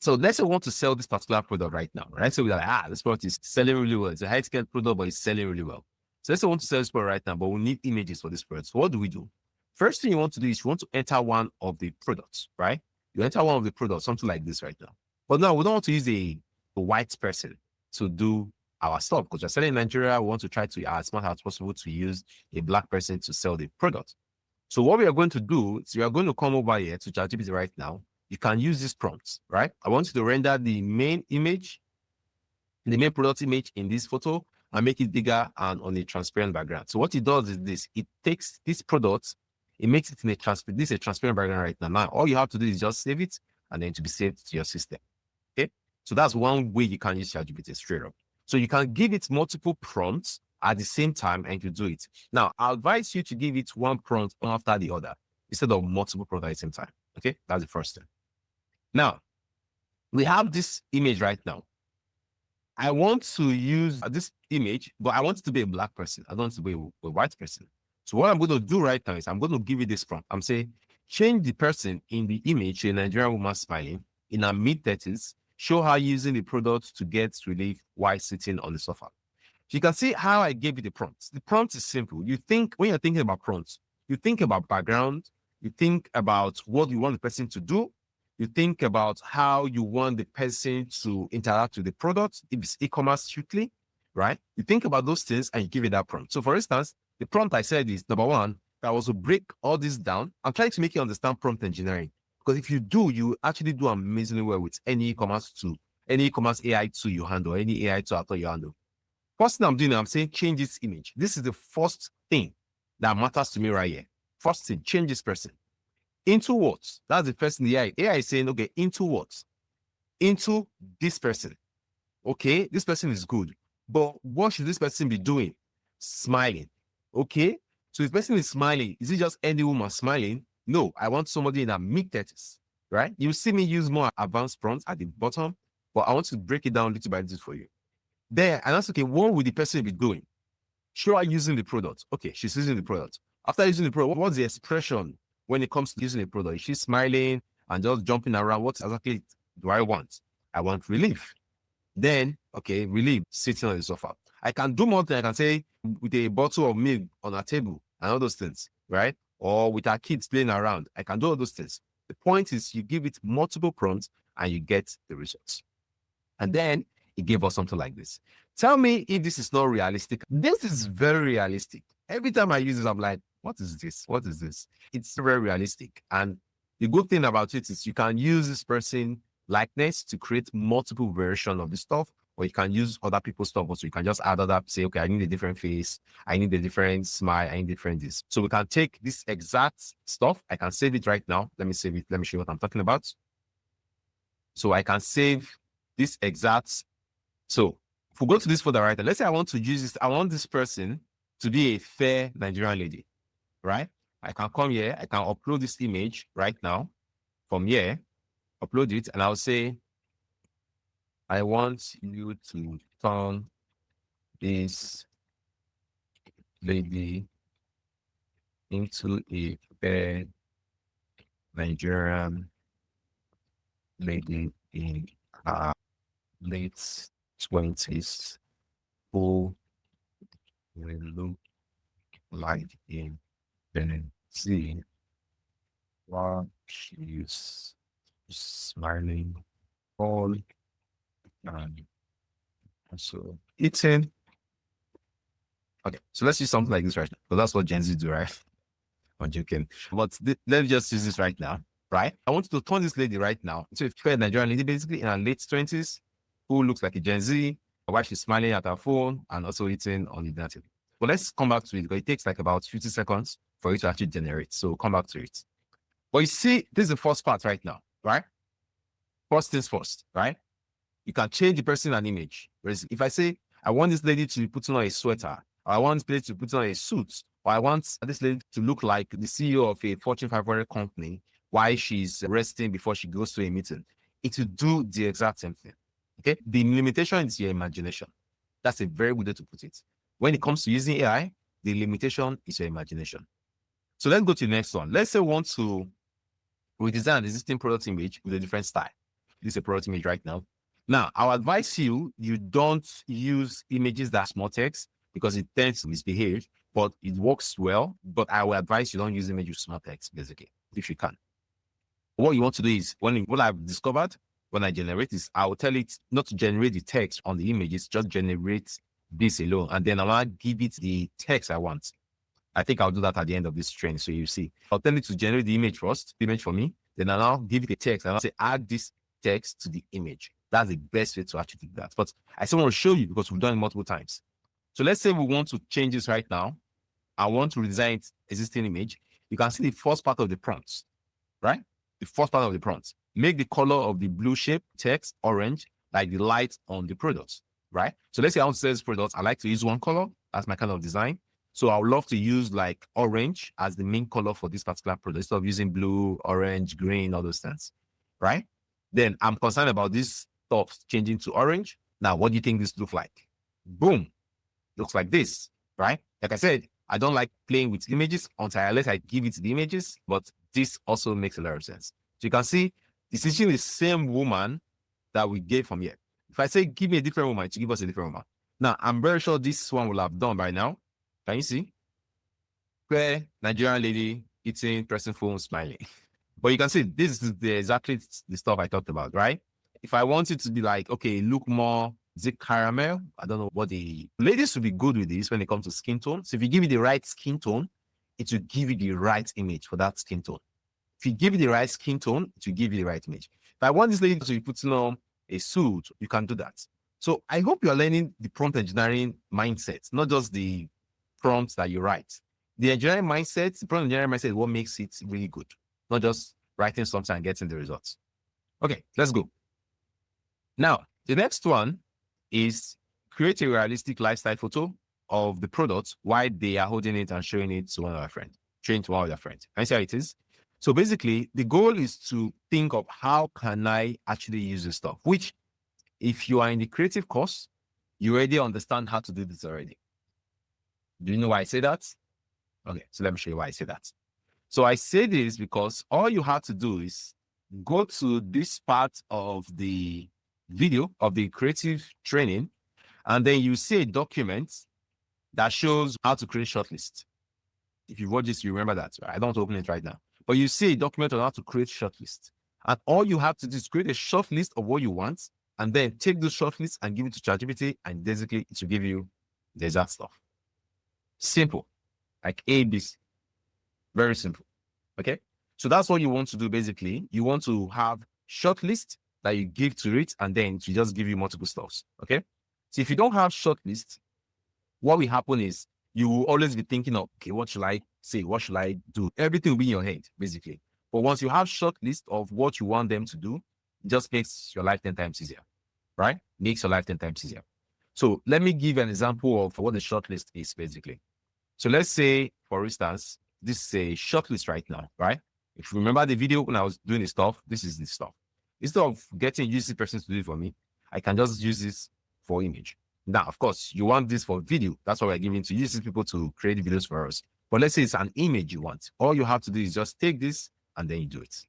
So let's say we want to sell this particular product right now, right? So we're like, this product is selling really well. It's a high-ticket product, but it's selling really well. So let's say we want to sell this product right now, but we need images for this product. So what do we do? First thing you want to do is you want to enter one of the products, right? You enter one of the products, something like this right now. But now we don't want to use a white person to do our stuff because we're selling in Nigeria. We want to try to, as smart as possible, to use a black person to sell the product. So what we are going to do is we are going to come over here to ChatGPT right now. You can use these prompts, right? I want you to render the main image, the main product image in this photo and make it bigger and on a transparent background. So what it does is this, it takes this product, it makes it in a transparent, this is a transparent background right now. Now, all you have to do is just save it and then to be saved to your system. Okay. So that's one way you can use ChatGPT straight up. So you can give it multiple prompts at the same time and to do it. Now, I advise you to give it one prompt after the other instead of multiple prompts at the same time. Okay. That's the first thing. Now, we have this image right now. I want to use this image, but I want it to be a black person. I don't want it to be a white person. So what I'm going to do right now is I'm going to give you this prompt. I'm saying, change the person in the image to a Nigerian woman smiling in her mid-30s, show her using the product to get relief while sitting on the sofa. So you can see how I gave you the prompt. The prompt is simple. You think, when you're thinking about prompts, you think about background, you think about what you want the person to do, you think about how you want the person to interact with the product, if it's e-commerce strictly, right? You think about those things and you give it that prompt. So for instance, the prompt I said is, number one, I was to break all this down. I'm trying to make you understand prompt engineering. Because if you do, you actually do amazingly well with any e-commerce tool, any e-commerce AI tool you handle, any AI tool you handle. First thing I'm doing, I'm saying change this image. This is the first thing that matters to me right here. First thing, change this person. Into what? That's the first thing the AI. AI is saying, okay, into what? Into this person. Okay, this person is good. But what should this person be doing? Smiling. Okay, so if this person is smiling, is it just any woman smiling? No, I want somebody in her mid-30s, right? You see me use more advanced prompts at the bottom, but I want to break it down little by little for you. There, and that's okay, what would the person be doing? Show her using the product. Okay, she's using the product. After using the product, what's the expression when it comes to using the product? Is she smiling and just jumping around? What exactly do I want? I want relief. Then, okay, relief, sitting on the sofa. I can do more things. I can say with a bottle of milk on a table and all those things, right? Or with our kids playing around. I can do all those things. The point is you give it multiple prompts and you get the results. And then it gave us something like this. Tell me if this is not realistic. This is very realistic. Every time I use this, I'm like, what is this? What is this? It's very realistic. And the good thing about it is you can use this person likeness to create multiple versions of the stuff, or you can use other people's stuff. Also, you can just add other, say, okay, I need a different face. I need a different smile. I need different this. So we can take this exact stuff. I can save it right now. Let me save it. Let me show you what I'm talking about. So I can save this exact. So if we go to this folder right now, let's say I want to use this. I want this person to be a fair Nigerian lady, right? I can come here. I can upload this image right now from here, upload it, and I'll say, I want you to turn this lady into a fair Nigerian lady in her late 20s who will look like a Benzene while she's smiling all and also eating. Okay, so let's use something like this right now, because that's what Gen Z do, right? I'm joking. But let me just use this right now, right? I want you to turn this lady right now into a fair Nigerian lady, basically in her late 20s, who looks like a Gen Z, while she's smiling at her phone and also eating on the dinner table. But let's come back to it, because it takes like about 50 seconds for it to actually generate. So come back to it. But you see, this is the first part right now, right? First things first, right? You can change the person and image. Whereas if I say, I want this lady to put on a sweater, or I want this lady to put on a suit, or I want this lady to look like the CEO of a Fortune 500 company while she's resting before she goes to a meeting, it will do the exact same thing. Okay? The limitation is your imagination. That's a very good way to put it. When it comes to using AI, the limitation is your imagination. So let's go to the next one. Let's say we want to redesign an existing product image with a different style. This is a product image right now. Now, I'll advise you don't use images that are small text because it tends to misbehave, but it works well. But I will advise you don't use images with small text, basically, if you can. What you want to do is, what I've discovered when I generate is, I will tell it not to generate the text on the images, just generate this alone. And then I'll give it the text I want. I think I'll do that at the end of this training. So you see, I'll tell it to generate the image first, the image for me. Then I'll now give it a text and I'll say, add this text to the image. That's the best way to actually do that. But I still want to show you because we've done it multiple times. So let's say we want to change this right now. I want to redesign existing image. You can see the first part of the prompt, right? The first part of the prompt. Make the color of the blue shape text orange, like the light on the product, right? So let's say I want to say this product. I like to use one color. That's my kind of design. So I would love to use like orange as the main color for this particular product instead of using blue, orange, green, all those things, right? Then I'm concerned about this stuff changing to orange. Now, what do you think this looks like? Boom. Looks like this, right? Like I said, I don't like playing with images unless I give it the images, but this also makes a lot of sense. So you can see this is the same woman that we gave from here. If I say, give me a different woman, to give us a different woman. Now, I'm very sure this one will have done by now. Can you see? Where Nigerian lady eating, pressing phone, smiling. But you can see this is exactly the stuff I talked about, right? If I want it to be like, okay, look more, is it caramel? I don't know what the ladies will be good with this when it comes to skin tone. So if you give it the right skin tone, it will give you the right image for that skin tone. If you give it the right skin tone, it will give you the right image. If I want this lady to be putting on a suit, you can do that. So I hope you are learning the prompt engineering mindset, not just the prompts that you write. The engineering mindset, the prompt engineering mindset is what makes it really good, not just writing something and getting the results. Okay, let's go. Now, the next one is create a realistic lifestyle photo of the product while they are holding it and showing it to one of their friends, showing to one of their friends. Can you see how it is? So basically, the goal is to think of how can I actually use this stuff, which if you are in the creative course, you already understand how to do this already. Do you know why I say that? Okay, so let me show you why I say that. So I say this because all you have to do is go to this part of the video of the creative training, and then you see a document that shows how to create shortlist. If you watch this, you remember that. Right? I don't open it right now, but you see a document on how to create shortlist. And all you have to do is create a short list of what you want, and then take the shortlist and give it to ChatGPT, and basically it will give you the exact stuff. Simple, like ABC. Very simple. Okay. So that's what you want to do. Basically, you want to have short list that you give to it, and then to just give you multiple stuffs. Okay. So if you don't have short list, what will happen is you will always be thinking of, okay, what should I say? What should I do? Everything will be in your head, basically. But once you have short list of what you want them to do, it just makes your life 10 times easier, right? Makes your life 10 times easier. So let me give an example of what the short list is, basically. So let's say, for instance, this is a short list right now, right? If you remember the video when I was doing the stuff, this is the stuff. Instead of getting UGC persons to do it for me, I can just use this for image. Now, of course, you want this for video. That's why we're giving to UGC people to create videos for us. But let's say it's an image you want. All you have to do is just take this and then you do it. Does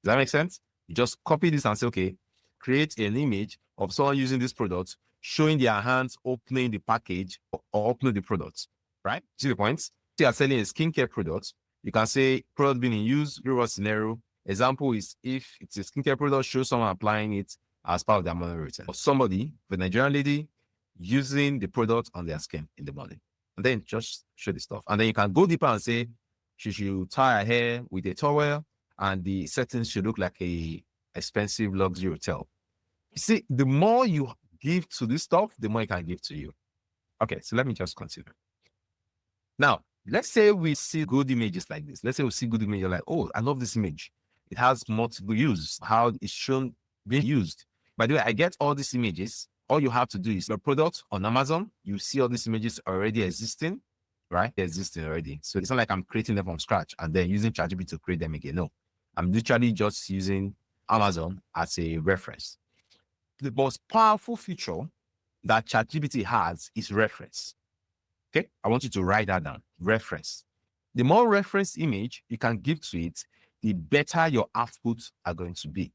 that make sense? You just copy this and say, okay, create an image of someone using this product, showing their hands opening the package or opening the product, right? See the points? If you are selling a skincare product, you can say product being in use, real world scenario. Example is if it's a skincare product, show someone applying it as part of their morning routine. Or somebody, the Nigerian lady, using the product on their skin in the morning. And then just show the stuff. And then you can go deeper and say, she should tie her hair with a towel, and the settings should look like a expensive luxury hotel. You see, the more you give to this stuff, the more it can give to you. Okay, so let me just consider. Now, let's say we see good images like this. Let's say we see good images like, oh, I love this image. It has multiple uses, how it's shown being used. By the way, I get all these images. All you have to do is your product on Amazon. You see all these images already existing, right? They're existing already. So it's not like I'm creating them from scratch and then using ChatGPT to create them again. No, I'm literally just using Amazon as a reference. The most powerful feature that ChatGPT has is reference. Okay, I want you to write that down. Reference. The more reference image you can give to it, the better your outputs are going to be.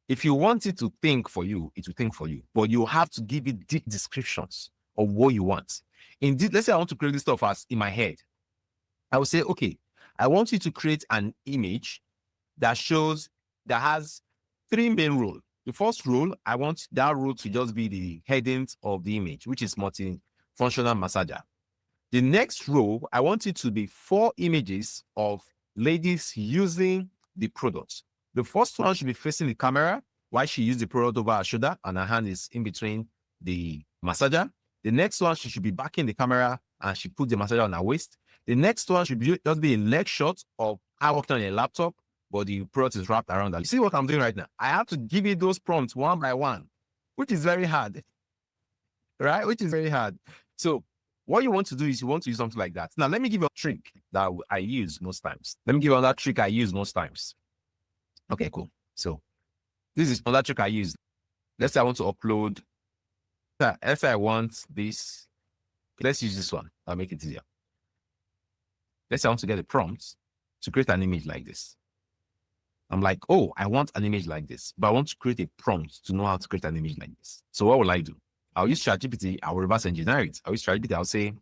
If you want it to think for you, it will think for you, but you have to give it deep descriptions of what you want. Indeed, let's say I want to create this stuff as in my head. I will say, okay, I want you to create an image that has 3 main roles. The first role, I want that role to just be the headings of the image, which is multi-functional massager. The next row, I want it to be 4 images of ladies using the product. The first one should be facing the camera while she used the product over her shoulder and her hand is in between the massager. The next one, she should be backing the camera and she put the massager on her waist. The next one should just be a leg shot of her working on a laptop, but the product is wrapped around her. You see what I'm doing right now? I have to give it those prompts one by one, which is very hard, right? Which is very hard. So what you want to do is you want to use something like that. Now, let me give you a trick that I use most times. Let me give you another trick I use most times. Okay, cool. So this is another trick I use. Let's say I want to upload. Let's say I want this. Let's use this one. I'll make it easier. Let's say I want to get a prompt to create an image like this. I'm like, oh, I want an image like this, but I want to create a prompt to know how to create an image like this. So what will I do? I'll use ChatGPT. I'll reverse engineer it. I'll use ChatGPT. I'll say,